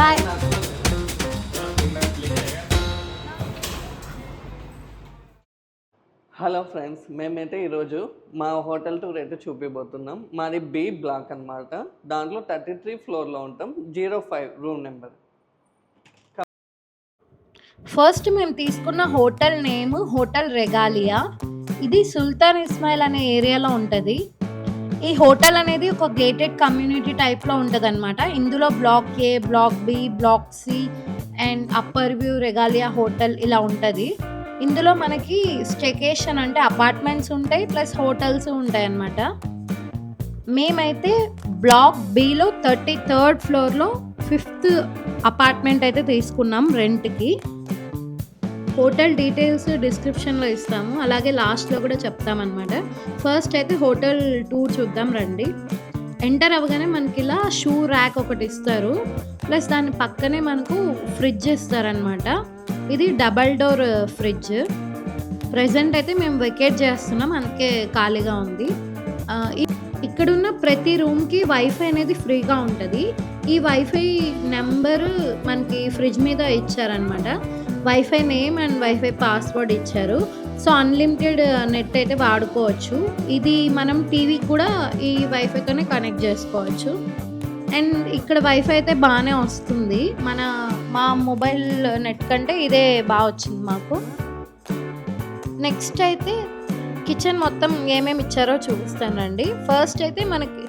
Bye. Hello friends, మేమైతే ఈరోజు మా హోటల్ టూర్ అయితే చూపిపోతున్నాం. మాది బి బ్లాక్ అనమాట. దాంట్లో 33 ఫ్లోర్లో ఉంటాం. 05 రూమ్ నెంబర్. ఫస్ట్ మేము తీసుకున్న హోటల్ నేమ్ హోటల్ రెగాలియా. ఇది సుల్తాన్ ఇస్మాయిల్ అనే ఏరియాలో ఉంటుంది. ఈ హోటల్ అనేది ఒక గేటెడ్ కమ్యూనిటీ టైప్లో ఉంటుంది అనమాట. ఇందులో block A, block B, block C and Upper View Regalia Hotel ఇలా ఉంటుంది. ఇందులో మనకి స్టేకేషన్ అంటే అపార్ట్మెంట్స్ ఉంటాయి, ప్లస్ హోటల్స్ ఉంటాయి అన్నమాట. మేమైతే బ్లాక్ బిలో 33rd ఫ్లోర్లో 5th అపార్ట్మెంట్ అయితే తీసుకున్నాం రెంట్కి. హోటల్ డీటెయిల్స్ డిస్క్రిప్షన్లో ఇస్తాము, అలాగే లాస్ట్లో కూడా చెప్తామన్నమాట. ఫస్ట్ అయితే హోటల్ టూర్ చూద్దాం రండి. ఎంటర్ అవ్వగానే మనకి ఇలా షూ ర్యాక్ ఒకటి ఇస్తారు, ప్లస్ దాని పక్కనే మనకు ఫ్రిడ్జ్ ఇస్తారనమాట. ఇది డబల్ డోర్ ఫ్రిడ్జ్. ప్రెజెంట్ అయితే మేము వెకేట్ చేస్తున్నాం, అందుకే ఖాళీగా ఉంది. ఇక్కడున్న ప్రతి రూమ్కి వైఫై అనేది ఫ్రీగా ఉంటుంది. ఈ వైఫై నెంబర్ మనకి ఫ్రిడ్జ్ మీద ఇచ్చారనమాట. Wifi name and wifi password ఇచ్చారు. సో అన్లిమిటెడ్ నెట్ అయితే వాడుకోవచ్చు. ఇది మనం టీవీకి కూడా ఈ వైఫైతోనే కనెక్ట్ చేసుకోవచ్చు. అండ్ ఇక్కడ వైఫై అయితే బాగానే వస్తుంది. మా మొబైల్ నెట్ కంటే ఇదే బాగా వచ్చింది మాకు. నెక్స్ట్ అయితే కిచెన్ మొత్తం ఏమేమి ఇచ్చారో చూపిస్తానండి. ఫస్ట్ అయితే మనకి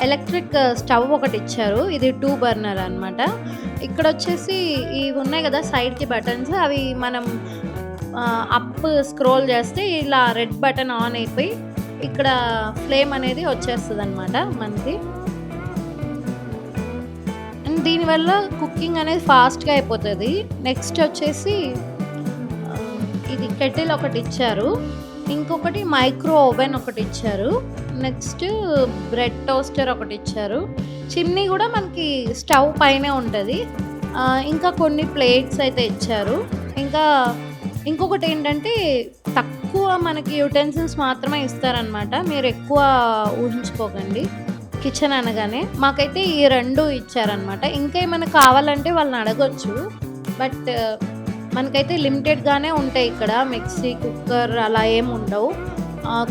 ఎలక్ట్రిక్ స్టవ్ ఒకటి ఇచ్చారు. ఇది 2 బర్నర్ అనమాట. ఇక్కడ వచ్చేసి ఇవి ఉన్నాయి కదా సైడ్కి బటన్స్, అవి మనం అప్ స్క్రోల్ చేస్తే ఇలా రెడ్ బటన్ ఆన్ అయిపోయి ఇక్కడ ఫ్లేమ్ అనేది వచ్చేస్తుంది అనమాట మనకి. అండ్ దీనివల్ల కుకింగ్ అనేది ఫాస్ట్గా అయిపోతుంది. నెక్స్ట్ వచ్చేసి ఇది కెటిల్ ఒకటి ఇచ్చారు, ఇంకొకటి మైక్రో ఓవెన్ ఒకటి ఇచ్చారు, నెక్స్ట్ బ్రెడ్ టోస్టర్ ఒకటి ఇచ్చారు. చిమ్నీ కూడా మనకి స్టవ్ పైనే ఉంటుంది. ఇంకా కొన్ని ప్లేట్స్ అయితే ఇచ్చారు. ఇంకొకటి ఏంటంటే తక్కువ మనకి యుటెన్సిల్స్ మాత్రమే ఇస్తారనమాట. మీరు ఎక్కువ ఊహించుకోకండి కిచెన్ అనగానే. మాకైతే ఈ 2 ఇచ్చారనమాట. ఇంకా ఏమైనా కావాలంటే వాళ్ళని అడగొచ్చు, బట్ మనకైతే లిమిటెడ్గానే ఉంటాయి ఇక్కడ. మిక్సీ, కుక్కర్ అలా ఏమి ఉండవు,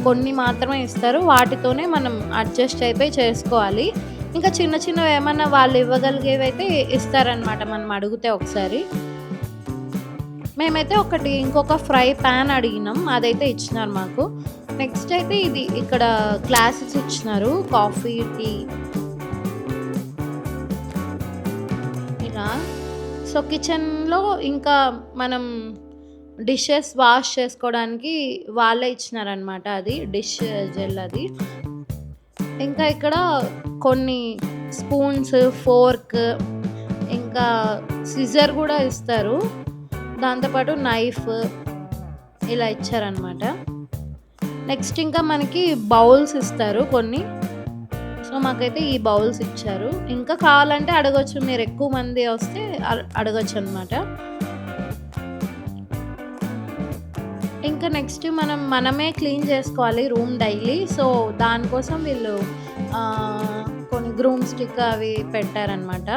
కొన్ని మాత్రమే ఇస్తారు. వాటితోనే మనం అడ్జస్ట్ అయిపోయి చేసుకోవాలి. ఇంకా చిన్న చిన్నవి ఏమన్నా వాళ్ళు ఇవ్వగలిగేవి అయితే ఇస్తారనమాట మనం అడిగితే ఒకసారి. మేమైతే ఇంకొక ఫ్రై ప్యాన్ అడిగినాం, అదైతే ఇచ్చినారు మాకు. నెక్స్ట్ అయితే ఇది ఇక్కడ గ్లాసెస్ ఇచ్చినారు, కాఫీ, టీ ఇలా. సో కిచెన్లో ఇంకా మనం డిషెస్ వాష్ చేసుకోవడానికి వాళ్ళే ఇచ్చినారనమాట, అది డిష్ జెల్ అది. ఇంకా ఇక్కడ కొన్ని స్పూన్స్, ఫోర్క్, ఇంకా సిజర్ కూడా ఇస్తారు, దాంతోపాటు నైఫ్ ఇలా ఇచ్చారనమాట. నెక్స్ట్ ఇంకా మనకి బౌల్స్ ఇస్తారు కొన్ని. సో మాకైతే ఈ బౌల్స్ ఇచ్చారు. ఇంకా కావాలంటే అడగొచ్చు, మీరు ఎక్కువ మంది వస్తే అడగొచ్చు అనమాట. ఇంకా నెక్స్ట్ మనమే క్లీన్ చేసుకోవాలి రూమ్ డైలీ. సో దానికోసం వీళ్ళు కొన్ని గ్రూమ్ స్టిక్ అవి పెట్టారనమాట.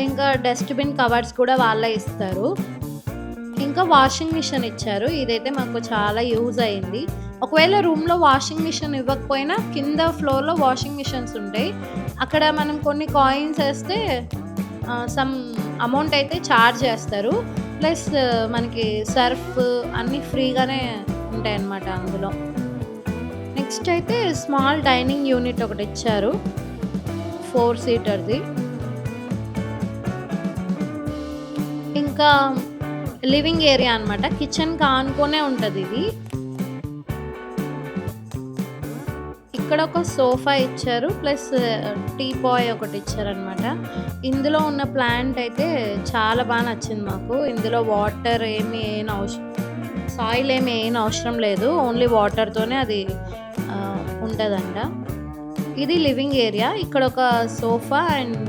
ఇంకా డస్ట్బిన్ కవర్స్ కూడా వాళ్ళే ఇస్తారు. ఇంకా వాషింగ్ మిషన్ ఇచ్చారు. ఇదైతే మాకు చాలా యూజ్ అయింది. ఒకవేళ రూమ్లో వాషింగ్ మిషన్ ఇవ్వకపోయినా కింద ఫ్లోర్లో వాషింగ్ మిషన్స్ ఉంటాయి. అక్కడ మనం కొన్ని కాయిన్స్ వేస్తే సమ్ అమౌంట్ అయితే ఛార్జ్ చేస్తారు. ప్లస్ మనకి సర్ఫ్ అన్నీ ఫ్రీగానే ఉంటాయి అన్నమాట అందులో. నెక్స్ట్ అయితే స్మాల్ డైనింగ్ యూనిట్ ఒకటి ఇచ్చారు, 4 సీటర్ది. ఇంకా లివింగ్ ఏరియా అనమాట, కిచెన్కి ఆనుకొనే ఉంటుంది ఇది. ఇక్కడ ఒక సోఫా ఇచ్చారు, ప్లస్ టీ పాయ్ ఒకటి ఇచ్చారనమాట. ఇందులో ఉన్న ప్లాంట్ అయితే చాలా బాగా నచ్చింది మాకు. ఇందులో వాటర్ సాయిల్ ఏమి అవసరం లేదు, ఓన్లీ వాటర్తోనే అది ఉంటుందంట. ఇది లివింగ్ ఏరియా. ఇక్కడ ఒక sofa and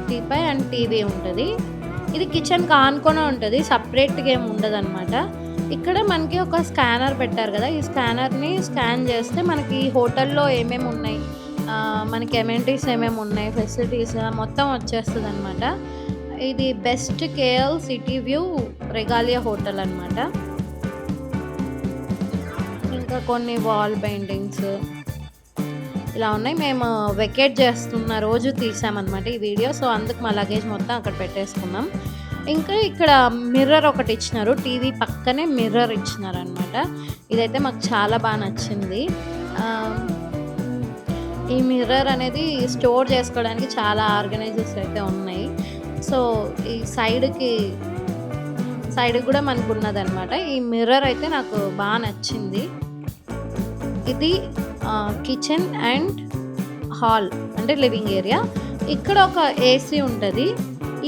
teapoy and TV ఉంటుంది. ఇది కిచెన్కి ఆనుకొని ఉంటుంది, సపరేట్గా ఏమి ఉండదు అనమాట. ఇక్కడ మనకి ఒక స్కానర్ పెట్టారు కదా, ఈ స్కానర్ని స్కాన్ చేస్తే మనకి హోటల్లో ఏమేమి ఉన్నాయి, మనకి ఎమ్యూనిటీస్ ఏమేమి ఉన్నాయి, ఫెసిలిటీస్ మొత్తం వచ్చేస్తుంది అనమాట. ఇది best KL city view Regalia hotel అనమాట. ఇంకా కొన్ని వాల్ పెయింటింగ్స్ ఇలా ఉన్నాయి. మేము వెకేట్ చేస్తున్న రోజు తీసామన్నమాట ఈ వీడియో. సో అందుకు మా లగేజ్ మొత్తం అక్కడ పెట్టేసుకున్నాం. ఇంకా ఇక్కడ మిర్రర్ ఒకటి ఇచ్చినారు, టీవీ పక్కనే మిర్రర్ ఇచ్చినారు అనమాట. ఇదైతే మాకు చాలా బాగా నచ్చింది. ఈ మిర్రర్ అనేది స్టోర్ చేసుకోవడానికి చాలా ఆర్గనైజర్స్ అయితే ఉన్నాయి. సో ఈ సైడ్కి కూడా మనకు ఉన్నదనమాట. ఈ మిర్రర్ అయితే నాకు బాగా నచ్చింది. ఇది కిచెన్ అండ్ హాల్ అంటే లివింగ్ ఏరియా. ఇక్కడ ఒక ఏసీ ఉంటుంది.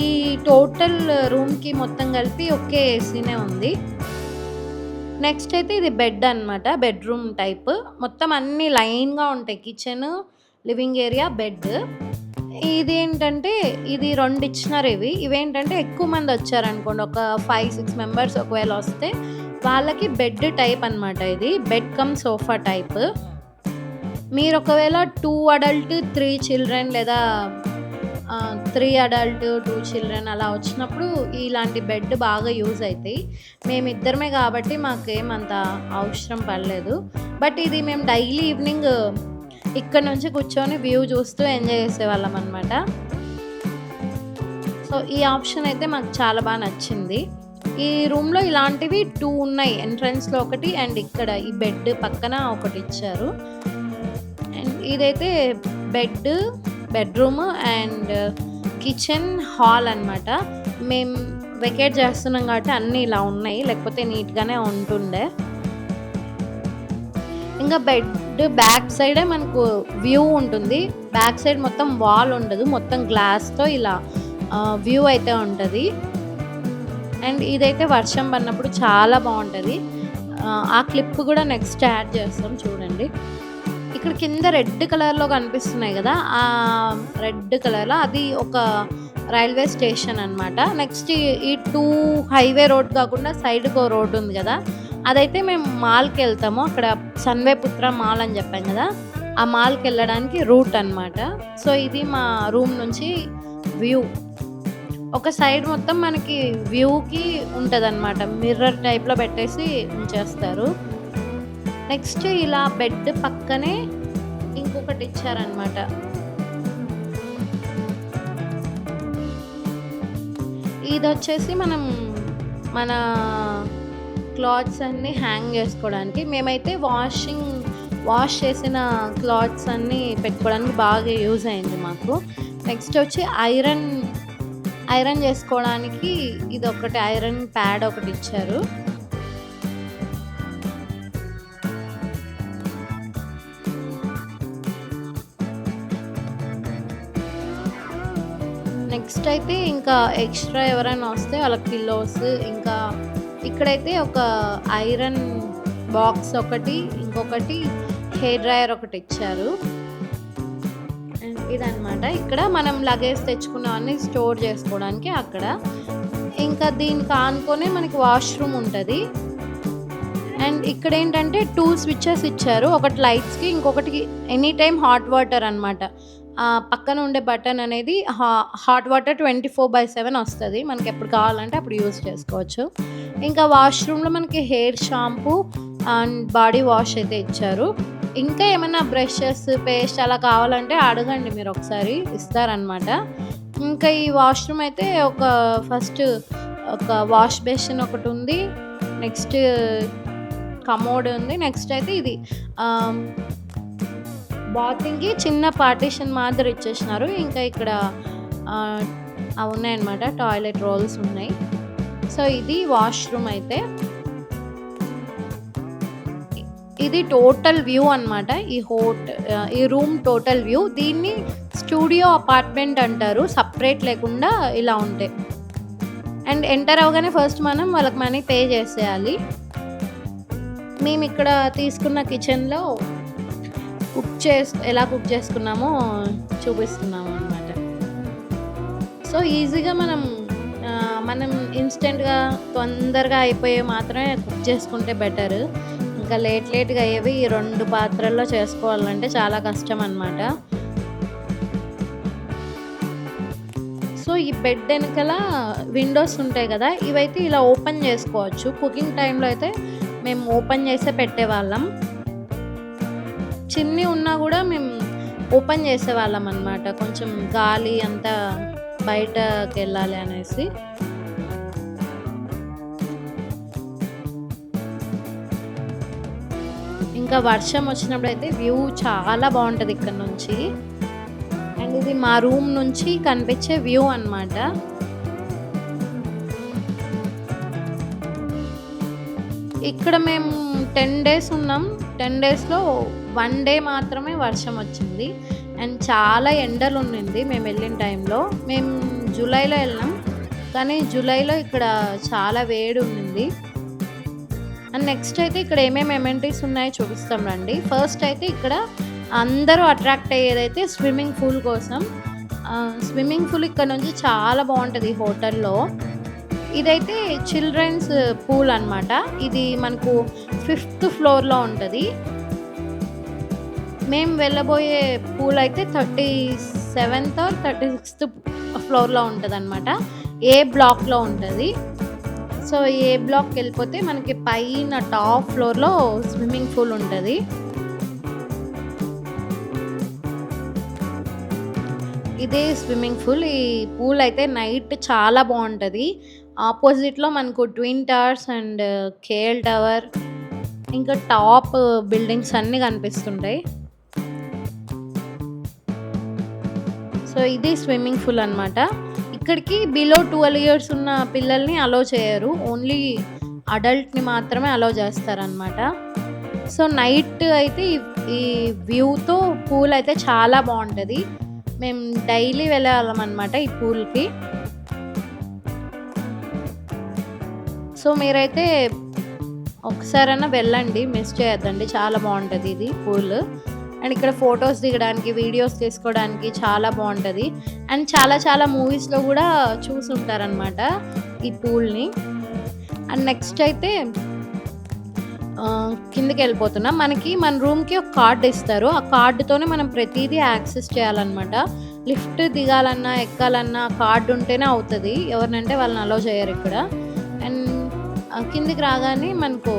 ఈ టోటల్ రూమ్కి మొత్తం కలిపి ఒకే ఏసీనే ఉంది. నెక్స్ట్ అయితే ఇది బెడ్ అనమాట, బెడ్రూమ్ టైప్. మొత్తం అన్ని లైన్గా ఉంటాయి, కిచెన్, లివింగ్ ఏరియా, బెడ్. ఇదేంటంటే ఇది 2 ఇచ్చినారు. ఇవేంటంటే ఎక్కువ మంది వచ్చారనుకోండి, ఒక 5-6 మెంబర్స్ ఒకవేళ వస్తే వాళ్ళకి బెడ్ టైప్ అనమాట. ఇది బెడ్ కమ్ సోఫా టైప్. మీరు ఒకవేళ 2 అడల్ట్ 3 చిల్డ్రన్ లేదా 3 అడల్ట్ 2 చిల్డ్రన్ అలా వచ్చినప్పుడు ఇలాంటి బెడ్ బాగా యూజ్ అవుతాయి. మేమిద్దరమే కాబట్టి మాకేమంత అవసరం పడలేదు. బట్ ఇది మేము డైలీ ఈవినింగ్ ఇక్కడ నుంచి కూర్చొని వ్యూ చూస్తూ ఎంజాయ్ చేసేవాళ్ళం అనమాట. సో ఈ ఆప్షన్ అయితే మాకు చాలా బాగా నచ్చింది. ఈ రూమ్లో ఇలాంటివి 2 ఉన్నాయి, ఎంట్రన్స్లో ఒకటి అండ్ ఇక్కడ ఈ బెడ్ పక్కన ఒకటి ఇచ్చారు. అండ్ ఇదైతే బెడ్రూమ్ అండ్ కిచెన్ హాల్ అనమాట. మేము వెకేట్ చేస్తున్నాం కాబట్టి అన్నీ ఇలా ఉన్నాయి, లేకపోతే నీట్గానే ఉంటుండే. ఇంకా బెడ్ బ్యాక్ సైడే మనకు వ్యూ ఉంటుంది. బ్యాక్ సైడ్ మొత్తం వాల్ ఉండదు, మొత్తం గ్లాస్తో ఇలా వ్యూ అయితే ఉంటుంది. అండ్ ఇదైతే వర్షం పడినప్పుడు చాలా బాగుంటుంది. ఆ క్లిప్ కూడా నెక్స్ట్ యాడ్ చేస్తాం చూడండి. ఇక్కడ కింద రెడ్ కలర్లో కనిపిస్తున్నాయి కదా, ఆ రెడ్ కలర్లో అది ఒక రైల్వే స్టేషన్ అనమాట. నెక్స్ట్ ఈ 2 హైవే రోడ్ కాకుండా సైడ్కి ఒక రోడ్ ఉంది కదా, అదైతే మేము మాల్కి వెళ్తాము. అక్కడ సన్వేపుత్ర మాల్ అని చెప్పాం కదా, ఆ మాల్కి వెళ్ళడానికి రూట్ అనమాట. సో ఇది మా రూమ్ నుంచి వ్యూ. ఒక సైడ్ మొత్తం మనకి వ్యూకి ఉంటుంది అనమాట, మిర్రర్ టైప్లో పెట్టేసి ఉంచేస్తారు. నెక్స్ట్ ఇలా బెడ్ పక్కనే ఇంకొకటి ఇచ్చారనమాట. ఇది వచ్చేసి మనం మన క్లాత్స్ అన్నీ హ్యాంగ్ చేసుకోవడానికి. మేమైతే వాష్ చేసిన క్లాత్స్ అన్నీ పెట్టుకోవడానికి బాగా యూజ్ అయింది మాకు. నెక్స్ట్ వచ్చి ఐరన్ చేసుకోవడానికి ఇది ఒకటి ఐరన్ ప్యాడ్ ఒకటి ఇచ్చారు. నెక్స్ట్ అయితే ఇంకా ఎక్స్ట్రా ఎవరైనా వస్తే వాళ్ళకి పిల్లోస్, ఇంకా ఇక్కడైతే ఒక ఐరన్ బాక్స్ ఒకటి, ఇంకొకటి హెయిర్ డ్రైయర్ ఒకటి ఇచ్చారు. అండ్ ఇదనమాట ఇక్కడ మనం లగేజ్ తెచ్చుకున్నవన్నీ స్టోర్ చేసుకోవడానికి అక్కడ. ఇంకా దీనికి ఆనుకొనే మనకి వాష్రూమ్ ఉంటుంది. అండ్ ఇక్కడ ఏంటంటే 2 స్విచ్చెస్ ఇచ్చారు, ఒకటి లైట్స్కి, ఇంకొకటి ఎనీ టైం హాట్ వాటర్ అనమాట. పక్కన ఉండే బటన్ అనేది హాట్ వాటర్ 24/7 వస్తుంది, మనకి ఎప్పుడు కావాలంటే అప్పుడు యూజ్ చేసుకోవచ్చు. ఇంకా వాష్రూమ్లో మనకి hair shampoo and body wash అయితే ఇచ్చారు. ఇంకా ఏమైనా బ్రషెస్, పేస్ట్ అలా కావాలంటే అడగండి, మీరు ఒకసారి ఇస్తారనమాట. ఇంకా ఈ వాష్రూమ్ అయితే ఫస్ట్ ఒక వాష్ బేసిన్ ఒకటి ఉంది, నెక్స్ట్ కమోడ్ ఉంది. నెక్స్ట్ అయితే ఇది బాతింగ్కి చిన్న పార్టీషన్ మాదిరి ఇచ్చేసినారు. ఇంకా ఇక్కడ అవి ఉన్నాయన్నమాట, టాయిలెట్ రోల్స్ ఉన్నాయి. సో ఇది వాష్రూమ్ అయితే. ఇది టోటల్ వ్యూ అనమాట, ఈ రూమ్ టోటల్ వ్యూ. దీన్ని స్టూడియో అపార్ట్మెంట్ అంటారు, సపరేట్ లేకుండా ఇలా ఉంటాయి. అండ్ ఎంటర్ అవగానే ఫస్ట్ మనం వాళ్ళకి మనీ పే చేసేయాలి. మేము ఇక్కడ తీసుకున్న కిచెన్లో ఎలా కుక్ చేసుకున్నామో చూపిస్తున్నాము అనమాట. సో ఈజీగా మనం ఇన్స్టెంట్గా తొందరగా అయిపోయే మాత్రమే కుక్ చేసుకుంటే బెటర్. ఇంకా లేట్గా అయ్యేవి ఈ 2 పాత్రల్లో చేసుకోవాలంటే చాలా కష్టం అనమాట. సో, ఈ బెడ్ వెనకాల విండోస్ ఉంటాయి కదా! ఇవైతే ఇలా ఓపెన్ చేసుకోవచ్చు. కుకింగ్ టైంలో అయితే మేము ఓపెన్ చేసే పెట్టేవాళ్ళం. చిమ్నీ ఉన్నా కూడా మేము ఓపెన్ చేసేవాళ్ళం అనమాట. కొంచెం గాలి అంతా బయటకెళ్ళాలి అనేసి. ఇంకా వర్షం వచ్చినప్పుడైతే వ్యూ చాలా బావుంటది ఇక్కడ నుంచి. అండ్ ఇది మా రూమ్ నుంచి కనిపించే వ్యూ అన్నమాట. ఇక్కడ మేము 10 డేస్ ఉన్నాం. 10 డేస్‌లో 1 డే మాత్రమే వర్షం వచ్చింది. అండ్ చాలా ఎండలు ఉండింది మేము వెళ్ళిన టైంలో. మేము జూలైలో వెళ్ళాం. కానీ జూలైలో ఇక్కడ చాలా వేడి ఉండింది. అండ్ నెక్స్ట్ అయితే ఇక్కడ ఏమేమి ఎమెంటీస్ ఉన్నాయో చూపిస్తాం రండి. ఫస్ట్ అయితే ఇక్కడ అందరూ అట్రాక్ట్ అయ్యేదైతే స్విమ్మింగ్ పూల్ కోసం. స్విమ్మింగ్ పూల్ ఇక్కడ నుంచి చాలా బాగుంటుంది ఈ హోటల్లో. ఇదైతే చిల్డ్రన్స్ పూల్ అన్నమాట. ఇది మనకు 5th ఫ్లోర్‌లో ఉంటది. మేము వెళ్ళబోయే పూల్ అయితే 37th ఆర్ 36th ఫ్లోర్‌లో ఉంటదన్నమాట. ఏ బ్లాక్‌లో ఉంటది. సో, ఏ బ్లాక్‌కెళ్ళిపోతే మనకి పైన టాప్ ఫ్లోర్‌లో స్విమ్మింగ్ పూల్ ఉంటది. ఇదే స్విమ్మింగ్ పూల్. ఈ పూల్ అయితే నైట్ చాలా బాగుంటది. ఆపోజిట్‌లో మనకు twin towers and KL tower ఇంకా టాప్ బిల్డింగ్స్ అన్నీ కనిపిస్తుంటాయి. సో, ఇది స్విమ్మింగ్ పూల్ అన్నమాట. ఇక్కడికి బిలో 12 ఇయర్స్ ఉన్న పిల్లల్ని అలో చేయరు. ఓన్లీ అడల్ట్‌ని మాత్రమే అలో చేస్తారనమాట. సో, నైట్ అయితే ఈ వ్యూతో పూల్ అయితే చాలా బాగుంటది. మేము డైలీ వెళ్ళేవాళ్ళం అనమాట ఈ పూల్‌కి. సో, మీరైతే ఒకసారైనా వెళ్ళండి, మిస్ చేయొద్దండి. చాలా బాగుంటది ఇది పూల్. అండ్ ఇక్కడ ఫొటోస్ దిగడానికి, వీడియోస్ తీసుకోవడానికి చాలా బాగుంటది. అండ్ చాలా మూవీస్‌లో కూడా చూసుంటారనమాట ఈ పూల్‌ని. అండ్ నెక్స్ట్ అయితే కిందకెళ్ళిపోతున్నాం. మనకి మన రూమ్‌కి ఒక కార్డ్ ఇస్తారు. ఆ కార్డ్‌తోనే మనం ప్రతీదీ యాక్సెస్ చేయాలన్నమాట. లిఫ్ట్ దిగాలన్నా, ఎక్కాలన్నా కార్డ్ ఉంటేనే అవుతది. ఎవరినంటే వాళ్ళని అలో చేయరు ఇక్కడ. అండ్ కిందికి రాగానే మనకు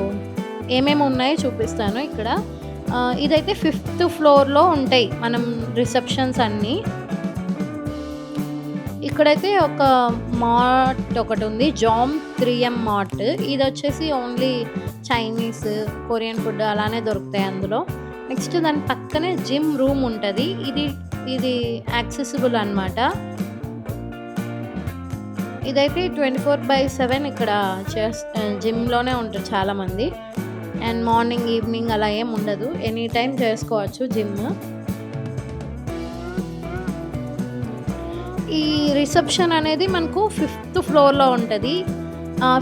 ఏమేమి ఉన్నాయో చూపిస్తాను ఇక్కడ. ఇదైతే 5th ఫ్లోర్‌లో ఉంటాయి మనం రిసెప్షన్స్ అన్నీ. ఇక్కడైతే ఒక మార్ట్ ఒకటి ఉంది. Jam 3M mart. ఇది వచ్చేసి ఓన్లీ చైనీస్, కొరియన్ ఫుడ్ అలానే దొరుకుతాయి అందులో. నెక్స్ట్ దాని పక్కనే జిమ్ రూమ్ ఉంటది. ఇది యాక్సెసిబుల్ అన్నమాట. ఇదైతే 24/7 ఇక్కడ జిమ్‌లోనే ఉంటారు చాలామంది. అండ్ మార్నింగ్, ఈవినింగ్ అలా ఏం ఉండదు. ఎనీ టైం చేసుకోవచ్చు జిమ్. ఈ రిసెప్షన్ అనేది మనకు 5th ఫ్లోర్‌లో ఉంటది.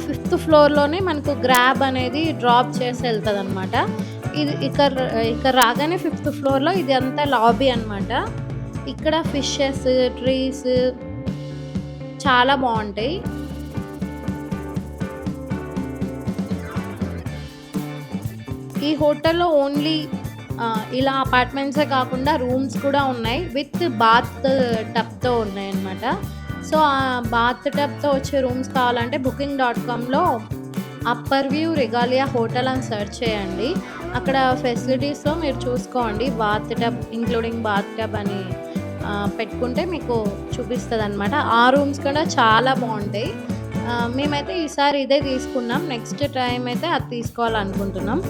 5th ఫ్లోర్‌లోనే మనకు గ్రాబ్ అనేది డ్రాప్ చేసి వెళ్తదనమాట. ఇది ఇక్కడ రాగానే 5th ఫ్లోర్‌లో ఇదంతా లాబీ అన్నమాట. ఇక్కడ ఫిషెస్, ట్రీస్ చాలా బాగుంటాయి. ఈ హోటల్‌లో ఓన్లీ ఇలా అపార్ట్మెంట్సే కాకుండా రూమ్స్ కూడా ఉన్నాయి. విత్ బాత్ టబ్‌తో ఉన్నాయన్నమాట. సో, ఆ బాత్ టబ్‌తో వచ్చే రూమ్స్ కావాలంటే booking.comలో అప్పర్ వ్యూ రెగాలియా హోటల్ అని సెర్చ్ చేయండి. అక్కడ ఫెసిలిటీస్‌లో మీరు చూసుకోండి. Bathtub including bathtub అని పెట్టుకుంటే మీకు చూపిస్తదనమాట. ఆ రూమ్స్ కూడా చాలా బాగుంటాయి. మేమైతే ఈసారి ఇదే తీసుకున్నాం. నెక్స్ట్ టైం అయితే అది తీసుకోవాలనుకుంటున్నాం.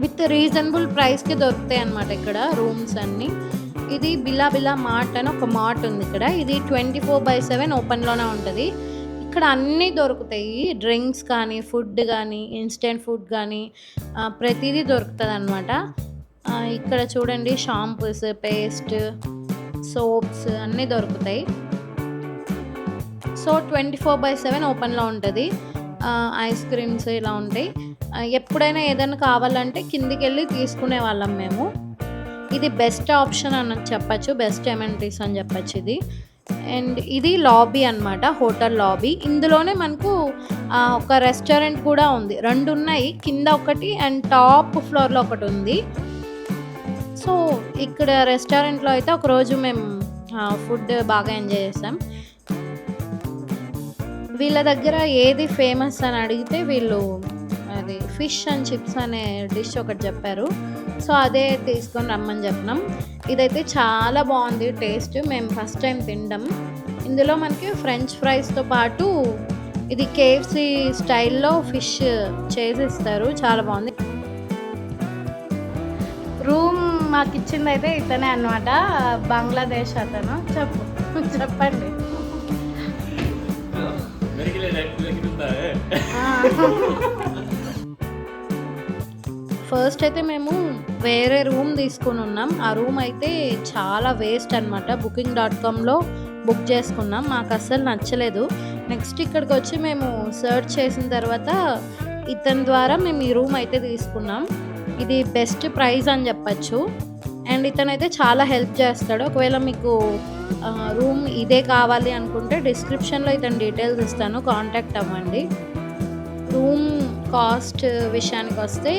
విత్ రీజనబుల్ ప్రైస్‌కి దొరుకుతాయి అన్నమాట ఇక్కడ రూమ్స్ అన్నీ. ఇది బిల్లా మార్ట్ అని ఒక మార్ట్ ఉంది ఇక్కడ. ఇది 24/7 ఓపెన్‌లోనే ఉంటది. ఇక్కడ అన్నీ దొరుకుతాయి. డ్రింక్స్ కానీ, ఫుడ్ కానీ, ఇన్‌స్టెంట్ ఫుడ్ కానీ ప్రతిదీ దొరుకుతదనమాట. ఇక్కడ చూడండి షాంపూస్, పేస్ట్, సోప్స్ అన్నీ దొరుకుతాయి. సో, 24/7 ఓపెన్‌లో ఉంటది. ఐస్ క్రీమ్స్ ఇలా ఉంటాయి. ఎప్పుడైనా ఏదైనా కావాలంటే కిందికెళ్ళి తీసుకునేవాళ్ళం మేము. ఇది బెస్ట్ ఆప్షన్ అని చెప్పచ్చు. బెస్ట్ ఎమెంటీస్ అని చెప్పచ్చు ఇది. అండ్ ఇది లాబీ అన్నమాట, హోటల్ లాబీ. ఇందులోనే మనకు ఒక రెస్టారెంట్ కూడా ఉంది. 2 ఉన్నాయి. కింద ఒకటి అండ్ టాప్ ఫ్లోర్‌లో ఒకటి ఉంది. సో, ఇక్కడ రెస్టారెంట్‌లో అయితే ఒకరోజు మేము ఫుడ్ బాగా ఎంజాయ్ చేసాం. వీళ్ళ దగ్గర ఏది ఫేమస్ అని అడిగితే వీళ్ళు అది ఫిష్ అండ్ చిప్స్ అనే డిష్ ఒకటి చెప్పారు. సో అదే తీసుకొని రమ్మని చెప్పినాం. ఇదైతే చాలా బాగుంది టేస్ట్. మేము ఫస్ట్ టైం తినడం. ఇందులో మనకి ఫ్రెంచ్ ఫ్రైస్తో పాటు ఇది కేఎఫ్సి స్టైల్లో ఫిష్ చేసిస్తారు. చాలా బాగుంది. రూమ్ మాకు ఇచ్చింది అయితే ఇతనే అనమాట, బంగ్లాదేశ్ అతను. చెప్పండి. ఫస్ట్ అయితే మేము వేరే రూమ్ తీసుకుని ఉన్నాం. ఆ రూమ్ అయితే చాలా వేస్ట్ అనమాట. booking.comలో బుక్ చేసుకున్నాం. మాకు అస్సలు నచ్చలేదు. నెక్స్ట్ ఇక్కడికి వచ్చి మేము సర్చ్ చేసిన తర్వాత ఇతని ద్వారా మేము ఈ రూమ్ అయితే తీసుకున్నాం. ఇది బెస్ట్ ప్రైస్ అని చెప్పచ్చు. అండ్ ఇతనైతే చాలా హెల్ప్ చేస్తాడు. ఒకవేళ మీకు రూమ్ ఇదే కావాలి అనుకుంటే డిస్క్రిప్షన్లో ఇతని డీటెయిల్స్ ఇస్తాను, కాంటాక్ట్ అవ్వండి. రూమ్ కాస్ట్ విషయానికి వస్తే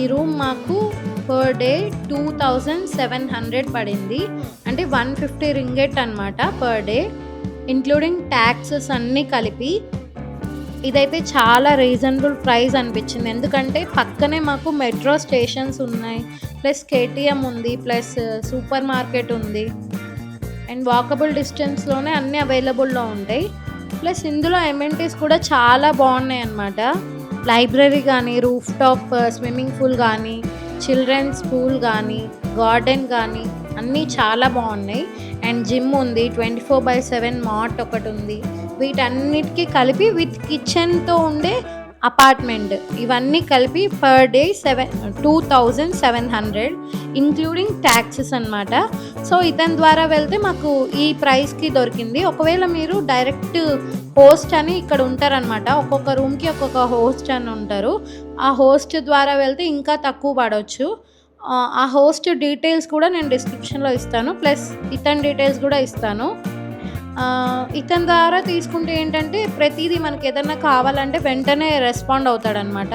ఈ రూమ్ మాకు పర్ డే 2700 పడింది. అంటే 150 రింగెట్ అనమాట పర్ డే, ఇంక్లూడింగ్ ట్యాక్సెస్ అన్నీ కలిపి. ఇదైతే చాలా రీజనబుల్ ప్రైస్ అనిపించింది. ఎందుకంటే పక్కనే మాకు మెట్రో స్టేషన్స్ ఉన్నాయి, ప్లస్ కేటీఎం ఉంది, ప్లస్ సూపర్ మార్కెట్ ఉంది. అండ్ వాకబుల్ డిస్టెన్స్లోనే అన్నీ అవైలబుల్లో ఉంటాయి. ప్లస్ ఇందులో ఎమ్యూనిటీస్ కూడా చాలా బాగున్నాయి అన్నమాట. లైబ్రరీ కానీ, రూఫ్ టాప్ స్విమ్మింగ్ పూల్ కానీ, చిల్డ్రన్స్ పూల్ కానీ, గార్డెన్ కానీ అన్నీ చాలా బాగున్నాయి. అండ్ జిమ్ ఉంది, 24/7 మార్ట్ ఒకటి ఉంది. వీటన్నిటికీ కలిపి విత్ కిచెన్తో ఉండే అపార్ట్మెంట్, ఇవన్నీ కలిపి పర్ డే 2700 ఇంక్లూడింగ్ ట్యాక్సెస్ అనమాట. సో ఇతని ద్వారా వెళ్తే మాకు ఈ ప్రైస్కి దొరికింది. ఒకవేళ మీరు డైరెక్ట్ హోస్ట్ అని ఇక్కడ ఉంటారనమాట. ఒక్కొక్క రూమ్కి ఒక్కొక్క హోస్ట్ అని ఉంటారు. ఆ హోస్ట్ ద్వారా వెళ్తే ఇంకా తక్కువ పడవచ్చు. ఆ హోస్ట్ డీటెయిల్స్ కూడా నేను డిస్క్రిప్షన్లో ఇస్తాను, ప్లస్ ఇతని డీటెయిల్స్ కూడా ఇస్తాను. ఇతని ద్వారా తీసుకుంటే ఏంటంటే ప్రతిదీ మనకి ఏదన్నా కావాలంటే వెంటనే రెస్పాండ్ అవుతాడనమాట.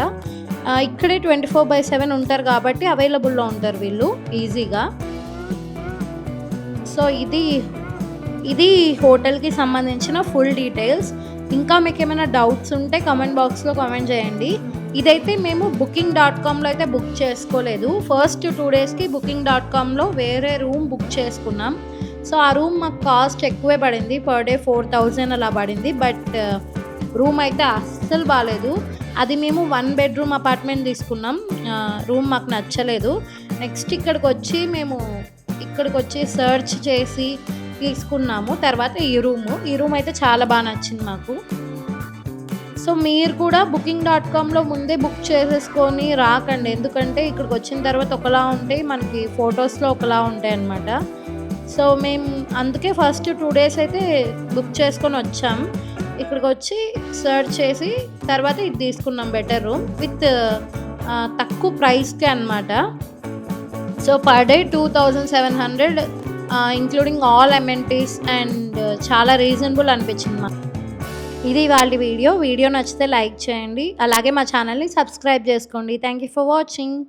ఇక్కడే 24/7 ఉంటారు కాబట్టి అవైలబుల్లో ఉంటారు వీళ్ళు ఈజీగా. సో ఇది హోటల్కి సంబంధించిన ఫుల్ డీటెయిల్స్. ఇంకా మీకు ఏమైనా డౌట్స్ ఉంటే కామెంట్ బాక్స్లో కామెంట్ చేయండి. ఇదైతే మేము booking.comలో అయితే బుక్ చేసుకోలేదు. ఫస్ట్ 2 డేస్కి booking.comలో వేరే రూమ్ బుక్ చేసుకున్నాం. సో ఆ రూమ్ మాకు కాస్ట్ ఎక్కువే పడింది, పర్ డే 4000 అలా పడింది. బట్ రూమ్ అయితే అస్సలు బాగాలేదు. అది మేము 1 బెడ్రూమ్ అపార్ట్మెంట్ తీసుకున్నాం. రూమ్ మాకు నచ్చలేదు. నెక్స్ట్ ఇక్కడికి వచ్చి సర్చ్ చేసి తీసుకున్నాము. తర్వాత ఈ రూమ్ అయితే చాలా బాగా నచ్చింది మాకు. సో మీరు కూడా booking.comలో ముందే బుక్ చేసేసుకొని రాకండి. ఎందుకంటే ఇక్కడికి వచ్చిన తర్వాత ఒకలా ఉంటాయి, మనకి ఫొటోస్లో ఒకలా ఉంటాయి అన్నమాట. సో మేము అందుకే ఫస్ట్ 2 డేస్ అయితే బుక్ చేసుకొని వచ్చాం. ఇక్కడికి వచ్చి సర్చ్ చేసి తర్వాత ఇది తీసుకున్నాం, బెటర్ రూమ్ విత్ తక్కువ ప్రైస్కే అనమాట. So per day 2700 including all amenities and చాలా రీజనబుల్ అనిపించింది మాకు. ఇది వాళ్ళ వీడియో నచ్చితే లైక్ చేయండి, అలాగే మా ఛానల్ని సబ్స్క్రైబ్ చేసుకోండి. Thank you for watching.